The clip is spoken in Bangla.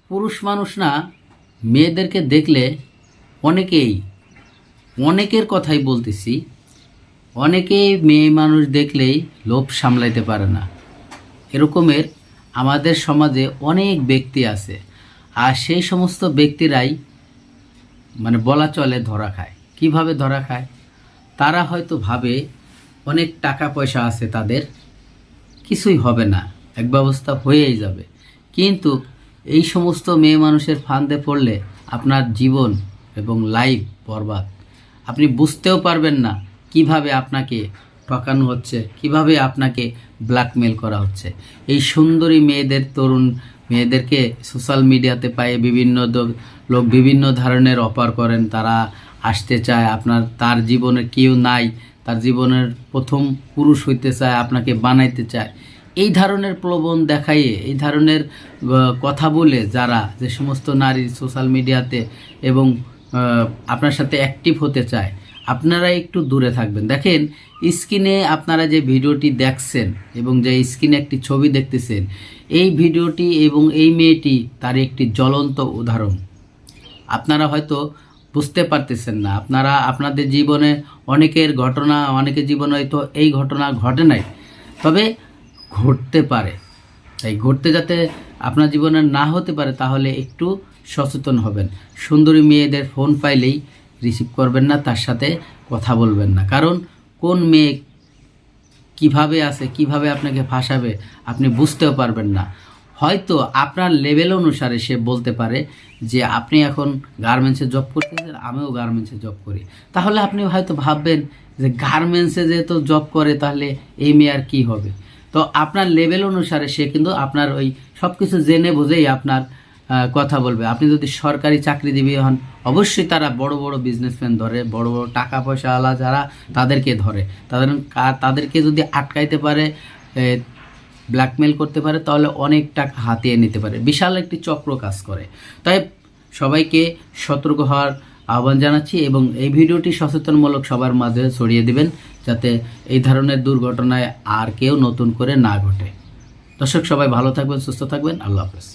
পুরুষ মানুষ না মেয়েদেরকে দেখলে অনেকের কথাই বলতেছি, অনেকেই মেয়ে মানুষ দেখলেই লোভ সামলাইতে পারে না। এরকমের আমাদের সমাজে অনেক ব্যক্তি আছে, আর সেই সমস্ত ব্যক্তিরাই বলা চলে ধরা খায়। কিভাবে ধরা খায়? তারা হয়তো ভাবে অনেক টাকা পয়সা আছে, তাদের কিছুই হবে না, এক ব্যবস্থা হয়েই যাবে। কিন্তু এই সমস্ত মেয়ে মানুষের ফাঁদে পড়লে আপনার জীবন এবং লাইফ বরবাদ। আপনি বুঝতেও পারবেন না কিভাবে আপনাকে ঠকানো হচ্ছে, কিভাবে আপনাকে ব্ল্যাকমেল করা হচ্ছে। এই সুন্দরী মেয়েদের, তরুণ মেয়েদেরকে সোশ্যাল মিডিয়াতে পায়ে বিভিন্ন লোক বিভিন্ন ধরনের অফার করেন। তারা আসতে চায়, তার জীবনে কেউ নাই, তার জীবনের প্রথম পুরুষ হইতে চায়, আপনাকে বানাইতে চায়। এই ধরনের প্রলোভন দেখাইয়ে, এই ধরনের কথা বলে যে সমস্ত নারী সোশ্যাল মিডিয়াতে এবং আপনার সাথে অ্যাক্টিভ হতে চায়, আপনারা একটু দূরে থাকবেন। দেখেন, স্ক্রিনে আপনারা যে ভিডিওটি দেখছেন এবং যে স্ক্রিনে একটি ছবি দেখতেছেন, এই ভিডিওটি এবং এই মেয়েটি তার একটি জ্বলন্ত উদাহরণ। আপনারা হয়তো বুঝতে পারতেছেন না। আপনাদের জীবনে অনেকের জীবনে হয়তো এই ঘটনা ঘটে নাই, তবে ঘটতে পারে। তাই ঘটতে যাতে আপনার জীবনে না হতে পারে, তাহলে একটু সচেতন হবেন। সুন্দরী মেয়েদের ফোন পাইলেই রিসিভ করবেন না, তার সাথে কথা বলবেন না। কারণ কোন মেয়ে কিভাবে আছে, কিভাবে আপনাকে ফাঁসাবে আপনি বুঝতেও পারবেন না। হয়তো আপনার লেভেল অনুসারে সে বলতে পারে যে আপনি এখন গার্মেন্টসে জব করতেছেন, আমিও গার্মেন্টসে জব করি। তাহলে আপনি হয়তো ভাববেন যে গার্মেন্টসে যেহেতু জব করে, তাহলে এই মেয়ে আর কী হবে। তো আপনার লেভেল অনুসারে সে কিন্তু আপনার ওই সব কিছু জেনে বুঝেই আপনার কথা বলবে। আপনি যদি সরকারি চাকরিজীবী হন, অবশ্যই তারা বড় বড় বিজনেসম্যান ধরে, বড় বড় টাকা পয়সাওয়ালা যারা, তাদেরকে ধরে। তাদেরকে যদি আটকাইতে পারে, ব্ল্যাকমেল করতে পারে, তাহলে অনেক টাকা হাতিয়ে নিতে পারে। বিশাল একটি চক্র কাজ করে। তাই সবাইকে সতর্ক হওয়ার আহ্বান জানাচ্ছি এবং এই ভিডিওটি সচেতনমূলক সবার মাঝে ছড়িয়ে দিবেন, যাতে এই ধরনের দুর্ঘটনায় আর কেউ নতুন করে না ঘটে। দর্শক, সবাই ভালো থাকবেন, সুস্থ থাকবেন। আল্লাহ হাফেজ।